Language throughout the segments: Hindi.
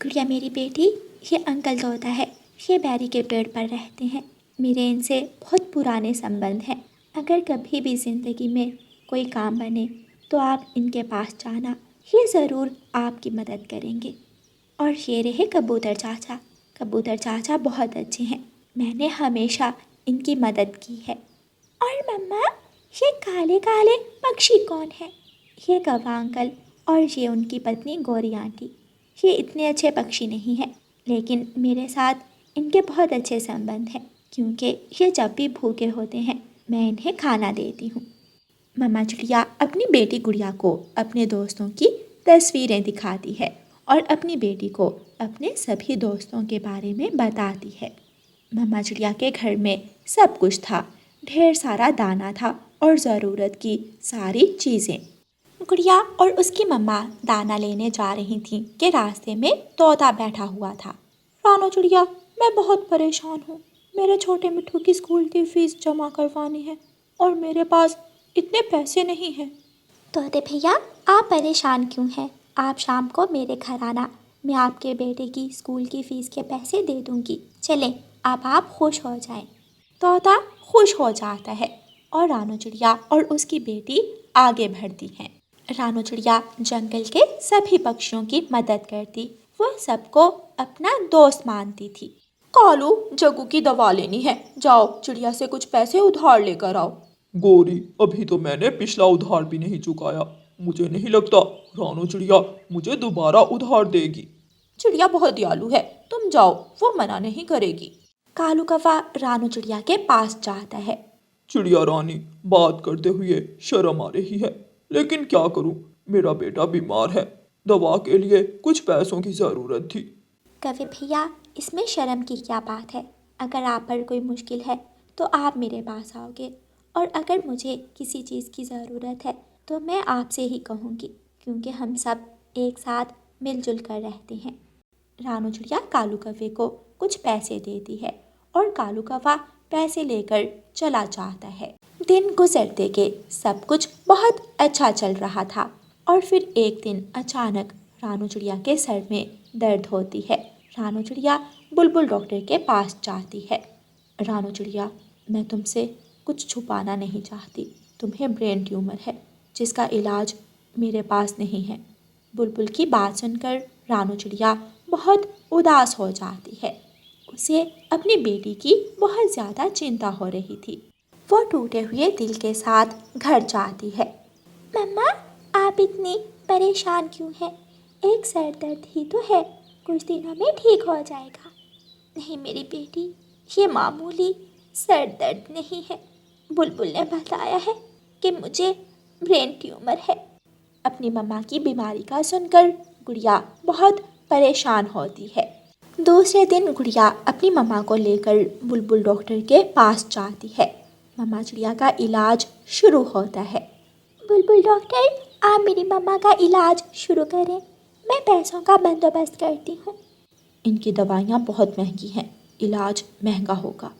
गुड़िया मेरी बेटी, ये अंकल तोता है। ये बैरी के पेड़ पर रहते हैं। मेरे इनसे बहुत पुराने संबंध हैं। अगर कभी भी ज़िंदगी में कोई काम बने तो आप इनके पास जाना, ये ज़रूर आपकी मदद करेंगे। और ये रहे कबूतर चाचा। कबूतर चाचा बहुत अच्छे हैं, मैंने हमेशा इनकी मदद की है। और मम्मा, ये काले काले पक्षी कौन है? ये कौवा अंकल और ये उनकी पत्नी गौरी आंटी। ये इतने अच्छे पक्षी नहीं हैं, लेकिन मेरे साथ इनके बहुत अच्छे संबंध हैं, क्योंकि ये जब भी भूखे होते हैं मैं इन्हें खाना देती हूँ। मम्मा चिड़िया अपनी बेटी गुड़िया को अपने दोस्तों की तस्वीरें दिखाती है और अपनी बेटी को अपने सभी दोस्तों के बारे में बताती है। मम्मा चिड़िया के घर में सब कुछ था, ढेर सारा दाना था और ज़रूरत की सारी चीज़ें। गुड़िया और उसकी मम्मा दाना लेने जा रही थीं कि रास्ते में तोता बैठा हुआ था। रानो चिड़िया, मैं बहुत परेशान हूँ। मेरे छोटे मिट्ठू की स्कूल की फ़ीस जमा करवानी है और मेरे पास इतने पैसे नहीं हैं। तोते भैया, आप परेशान क्यों हैं? आप शाम को मेरे घर आना, मैं आपके बेटे की स्कूल की फ़ीस के पैसे दे दूँगी। चलें, अब आप खुश हो जाएं। तोता खुश हो जाता है और रानो चिड़िया और उसकी बेटी आगे बढ़ती हैं। रानो चिड़िया जंगल के सभी पक्षियों की मदद करती, वह सबको अपना दोस्त मानती थी। कालू, जग्गू की दवा लेनी है, जाओ चिड़िया से कुछ पैसे उधार लेकर आओ। गौरी, अभी तो मैंने पिछला उधार भी नहीं चुकाया। मुझे नहीं लगता रानो चिड़िया मुझे दोबारा उधार देगी। चिड़िया बहुत दयालु है, तुम जाओ, वो मना नहीं करेगी। कालू कौवा रानो चिड़िया के पास जाता है। चिड़िया रानी, बात करते हुए शर्म आ रही है, लेकिन क्या करूं, मेरा बेटा बीमार है, दवा के लिए कुछ पैसों की ज़रूरत थी। कौवे भैया, इसमें शर्म की क्या बात है? अगर आप पर कोई मुश्किल है तो आप मेरे पास आओगे, और अगर मुझे किसी चीज़ की ज़रूरत है तो मैं आपसे ही कहूँगी, क्योंकि हम सब एक साथ मिलजुल कर रहते हैं। रानो चिड़िया कालू कौवे को कुछ पैसे देती है और कालू कौवा पैसे लेकर चला जाता है। दिन गुजरते के सब कुछ बहुत अच्छा चल रहा था, और फिर एक दिन अचानक रानो चिड़िया के सर में दर्द होती है। रानो चिड़िया बुलबुल डॉक्टर के पास जाती है। रानो चिड़िया, मैं तुमसे कुछ छुपाना नहीं चाहती, तुम्हें ब्रेन ट्यूमर है जिसका इलाज मेरे पास नहीं है। बुलबुल की बात सुनकर रानो चिड़िया बहुत उदास हो जाती है। उसे अपनी बेटी की बहुत ज़्यादा चिंता हो रही थी। वो टूटे हुए दिल के साथ घर जाती है। मम्मा, आप इतनी परेशान क्यों हैं? एक सर दर्द ही तो है, कुछ दिनों में ठीक हो जाएगा। नहीं मेरी बेटी, ये मामूली सर दर्द नहीं है। बुलबुल ने बताया है कि मुझे ब्रेन ट्यूमर है। अपनी मम्मा की बीमारी का सुनकर गुड़िया बहुत परेशान होती है। दूसरे दिन गुड़िया अपनी मम्मा को लेकर बुलबुल डॉक्टर के पास जाती है। मम्मा चिड़िया का इलाज शुरू होता है। बुलबुल डॉक्टर, आप मेरी मम्मा का इलाज शुरू करें, मैं पैसों का बंदोबस्त करती हूँ। इनकी दवाइयाँ बहुत महंगी हैं, इलाज महंगा होगा।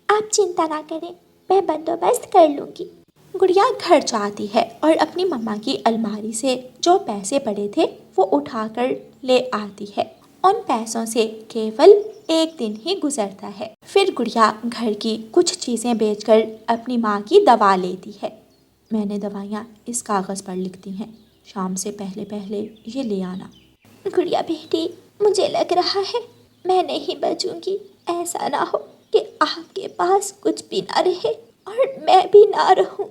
आप चिंता ना करें, मैं बंदोबस्त कर लूँगी। गुड़िया घर जाती है और अपनी मम्मा की अलमारी से जो पैसे पड़े थे वो उठाकर ले आती है। उन पैसों से केवल एक दिन ही गुजरता है। फिर गुड़िया घर की कुछ चीज़ें बेचकर अपनी माँ की दवा लेती है। मैंने दवाइयाँ इस कागज़ पर लिख दी हैं, शाम से पहले पहले ये ले आना। गुड़िया बेटी, मुझे लग रहा है मैं नहीं बचूंगी। ऐसा ना हो कि आपके पास कुछ भी ना रहे और मैं भी ना रहूं।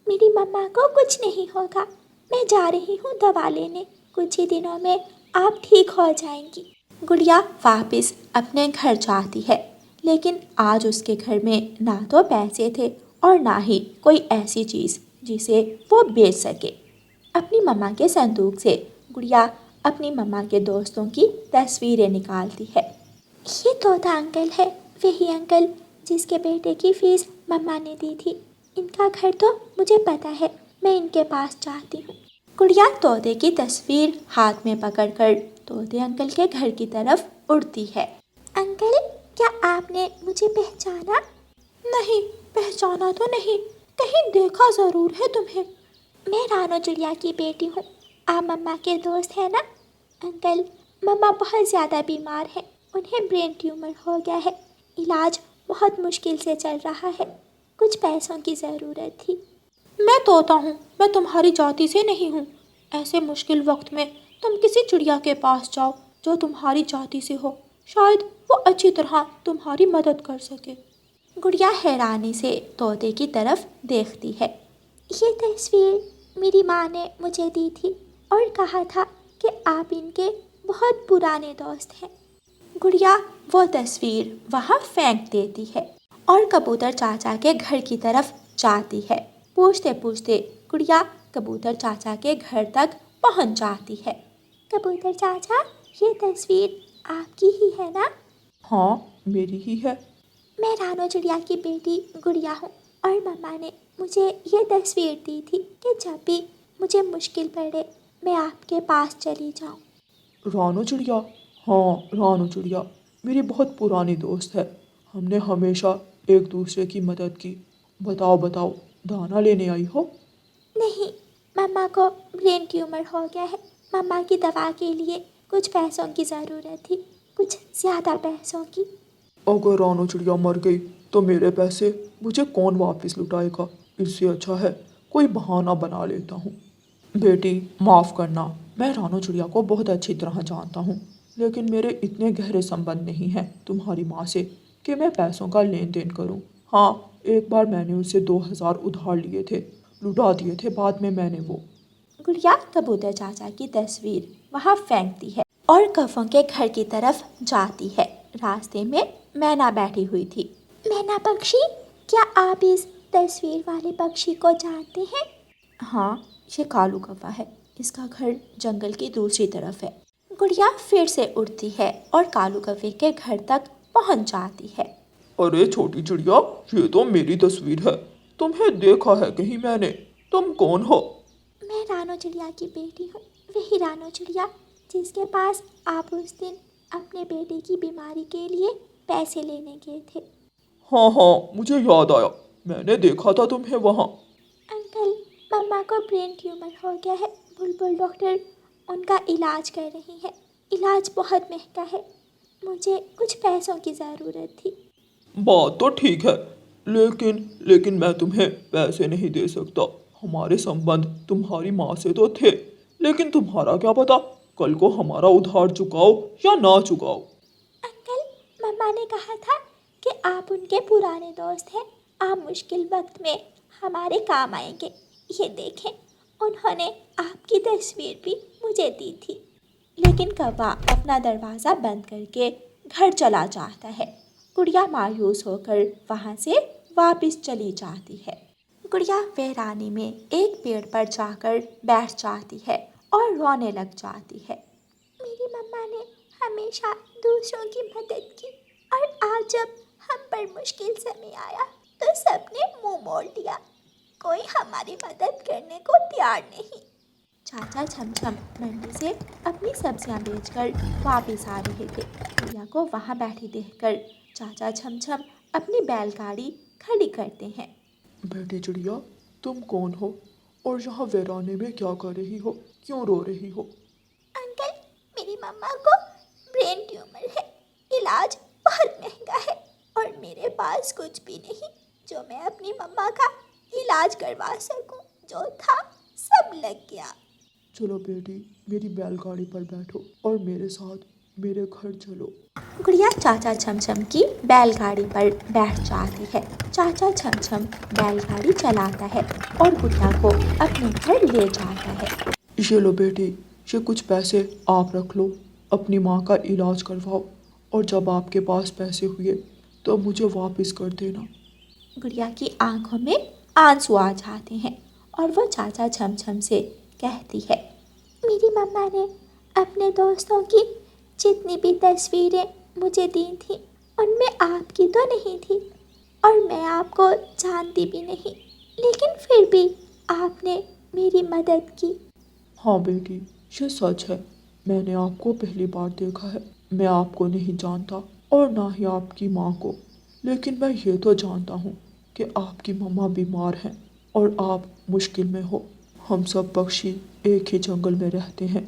मेरी मम्मा को कुछ नहीं होगा, मैं जा रही हूँ दवा लेने, कुछ ही दिनों में आप ठीक हो जाएंगी। गुड़िया वापस अपने घर जाती है, लेकिन आज उसके घर में ना तो पैसे थे और ना ही कोई ऐसी चीज़ जिसे वो बेच सके। अपनी मम्मा के संदूक से गुड़िया अपनी मम्मा के दोस्तों की तस्वीरें निकालती है। ये तोता अंकल है, वही अंकल जिसके बेटे की फ़ीस मम्मा ने दी थी। इनका घर तो मुझे पता है, मैं इनके पास जाती हूँ। गुड़िया तोते की तस्वीर हाथ में पकड़कर तोते अंकल के घर की तरफ उड़ती है। अंकल, क्या आपने मुझे पहचाना? नहीं, पहचाना तो नहीं, कहीं देखा ज़रूर है तुम्हें। मैं रानो चिड़िया की बेटी हूँ, आप मम्मा के दोस्त हैं ना? अंकल, मम्मा बहुत ज़्यादा बीमार है, उन्हें ब्रेन ट्यूमर हो गया है। इलाज बहुत मुश्किल से चल रहा है, कुछ पैसों की ज़रूरत थी। मैं तोता हूँ, मैं तुम्हारी जाति से नहीं हूँ। ऐसे मुश्किल वक्त में तुम किसी चिड़िया के पास जाओ जो तुम्हारी जाति से हो, शायद वो अच्छी तरह तुम्हारी मदद कर सके। गुड़िया हैरानी से तोते की तरफ देखती है। ये तस्वीर मेरी माँ ने मुझे दी थी और कहा था कि आप इनके बहुत पुराने दोस्त हैं। गुड़िया वो तस्वीर वहाँ फेंक देती है और कबूतर चाचा के घर की तरफ जाती है। पूछते पूछते गुड़िया कबूतर चाचा के घर तक पहुँच जाती है। कबूतर चाचा, ये तस्वीर आपकी ही है ना? हाँ, मेरी ही है। मैं रानो चिड़िया की बेटी गुड़िया हूँ और मम्मा ने मुझे ये तस्वीर दी थी कि जब भी मुझे मुश्किल पड़े मैं आपके पास चली जाऊँ। रानो चिड़िया? हाँ, रानो चिड़िया मेरी बहुत पुरानी दोस्त है। हमने हमेशा एक दूसरे की मदद की। बताओ बताओ, दाना लेने आई हो? नहीं, मम्मा को ब्रेन ट्यूमर हो गया है। मम्मा की दवा के लिए कुछ पैसों की ज़रूरत थी, कुछ ज़्यादा पैसों की। अगर रानो चिड़िया मर गई तो मेरे पैसे मुझे कौन वापस लुटाएगा? इससे अच्छा है कोई बहाना बना लेता हूँ। बेटी, माफ़ करना, मैं रानो चिड़िया को बहुत अच्छी तरह जानता हूँ, लेकिन मेरे इतने गहरे संबंध नहीं हैं तुम्हारी माँ से कि मैं पैसों का लेन देन करूँ। हाँ, एक बार मैंने उससे 2000 उधार लिए थे, लुटा दिए थे बाद में मैंने वो। गुड़िया कबूतर चाचा की तस्वीर वहाँ फेंकती है और कौवों के घर की तरफ जाती है। रास्ते में मैना बैठी हुई थी। मैना पक्षी, क्या आप इस तस्वीर वाले पक्षी को जानते हैं? हाँ, ये कालू कौवा है। इसका घर जंगल की दूसरी तरफ है। गुड़िया फिर से उड़ती है और कालू कौवे के घर तक पहुँच जाती है। अरे छोटी चिड़िया, ये तो मेरी तस्वीर है। तुम्हें देखा है कहीं मैंने? तुम कौन हो? मैं रानो चिड़िया की बेटी हूँ, वही रानो चिड़िया जिसके पास आप उस दिन अपने बेटे की बीमारी के लिए पैसे लेने गए थे। हाँ हाँ, मुझे याद आया, मैंने देखा था तुम्हें वहाँ। अंकल, मम्मा को ब्रेन ट्यूमर हो गया है। बुलबुल डॉक्टर उनका इलाज कर रही है। इलाज बहुत महंगा है, मुझे कुछ पैसों की ज़रूरत थी। बात तो ठीक है, लेकिन मैं तुम्हें पैसे नहीं दे सकता। हमारे संबंध तुम्हारी माँ से तो थे, लेकिन तुम्हारा क्या पता कल को हमारा उधार चुकाओ या ना चुकाओ। अंकल, मम्मा ने कहा था कि आप उनके पुराने दोस्त हैं, आप मुश्किल वक्त में हमारे काम आएंगे। ये देखें, उन्होंने आपकी तस्वीर भी मुझे दी थी। लेकिन कौवा अपना दरवाज़ा बंद करके घर चला जाता है। गुड़िया मायूस होकर वहाँ से वापस चली जाती है। गुड़िया वीरानी में एक पेड़ पर जाकर बैठ जाती है और रोने लग जाती है। मेरी मम्मा ने हमेशा दूसरों की मदद की और आज जब हम पर मुश्किल समय आया तो सबने मुंह मोड़ लिया। कोई हमारी मदद करने को तैयार नहीं। चाचा छमछम मंडी से अपनी सब्जियां बेचकर वापस आ रहे थे। गुड़िया को वहाँ बैठी देखकर चाचा छमछम अपनी बैलगाड़ी खड़ी करते हैं। बेटी चिड़िया, तुम कौन हो और यहाँ वीराने में क्या कर रही हो? क्यों रो रही हो? अंकल, मेरी मम्मा को ब्रेन ट्यूमर है, इलाज बहुत महंगा है और मेरे पास कुछ भी नहीं जो मैं अपनी मम्मा का इलाज करवा सकूं। जो था सब लग गया। चलो बेटी, मेरी बैलगाड़ी पर बैठो और मेरे साथ मेरे घर चलो। गुड़िया चाचा छमछम की बैलगाड़ी पर बैठ जाती है। चाचा छमछम बैलगाड़ी चलाता है और गुड़िया को अपने घर ले जाता है। ये लो बेटी, ये कुछ पैसे आप रख लो, अपनी माँ का इलाज करवाओ और जब आपके पास पैसे हुए तो मुझे वापस कर देना। गुड़िया की आंखों में आंसू आ जाते हैं और वो चाचा छमछम से कहती है, मेरी मम्मा ने अपने दोस्तों की जितनी भी तस्वीरें मुझे दी थी उनमें आपकी तो नहीं थी और मैं आपको जानती भी नहीं, लेकिन फिर भी आपने मेरी मदद की। हाँ बेटी, ये सच है, मैंने आपको पहली बार देखा है। मैं आपको नहीं जानता और ना ही आपकी माँ को, लेकिन मैं ये तो जानता हूँ कि आपकी मम्मा बीमार हैं और आप मुश्किल में हो। हम सब पक्षी एक ही जंगल में रहते हैं,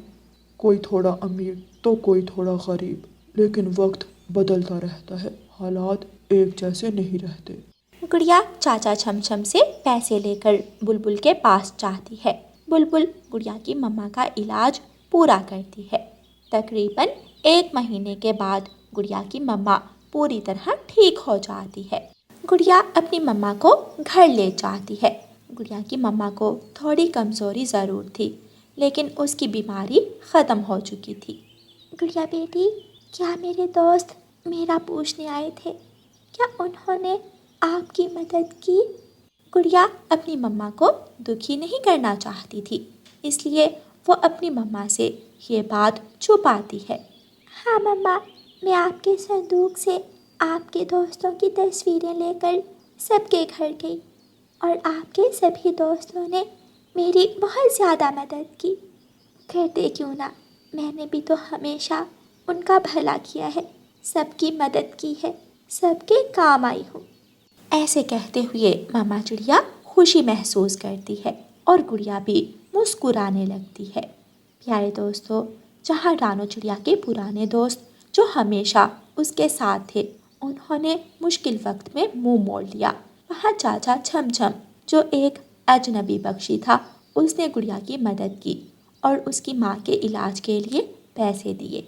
कोई थोड़ा अमीर तो कोई थोड़ा गरीब, लेकिन वक्त बदलता रहता है, हालात एक जैसे नहीं रहते। गुड़िया चाचा छमछम से पैसे लेकर बुलबुल के पास जाती है। बुलबुल गुड़िया की मम्मा का इलाज पूरा करती है। तकरीबन 1 महीने के बाद गुड़िया की मम्मा पूरी तरह ठीक हो जाती है। गुड़िया अपनी मम्मा को घर ले जाती है। गुड़िया की मम्मा को थोड़ी कमज़ोरी ज़रूर थी, लेकिन उसकी बीमारी ख़त्म हो चुकी थी। गुड़िया बेटी, क्या मेरे दोस्त मेरा पूछने आए थे? क्या उन्होंने आपकी मदद की? गुड़िया अपनी मम्मा को दुखी नहीं करना चाहती थी, इसलिए वो अपनी मम्मा से ये बात छुपाती है। हाँ मम्मा, मैं आपके संदूक से आपके दोस्तों की तस्वीरें लेकर सबके घर गई और आपके सभी दोस्तों ने मेरी बहुत ज़्यादा मदद की। करते क्यों ना, मैंने भी तो हमेशा उनका भला किया है, सबकी मदद की है, सबके काम आई हूँ। ऐसे कहते हुए मामा चिड़िया खुशी महसूस करती है और गुड़िया भी मुस्कुराने लगती है। प्यारे दोस्तों, जहाँ रानो चिड़िया के पुराने दोस्त जो हमेशा उसके साथ थे, उन्होंने मुश्किल वक्त में मुंह मोड़ लिया, वहाँ चाचा छमछम जो एक अजनबी पक्षी था, उसने गुड़िया की मदद की और उसकी माँ के इलाज के लिए पैसे दिए।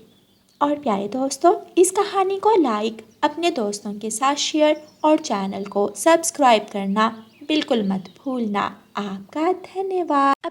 और प्यारे दोस्तों, इस कहानी को लाइक, अपने दोस्तों के साथ शेयर और चैनल को सब्सक्राइब करना बिल्कुल मत भूलना। आपका धन्यवाद।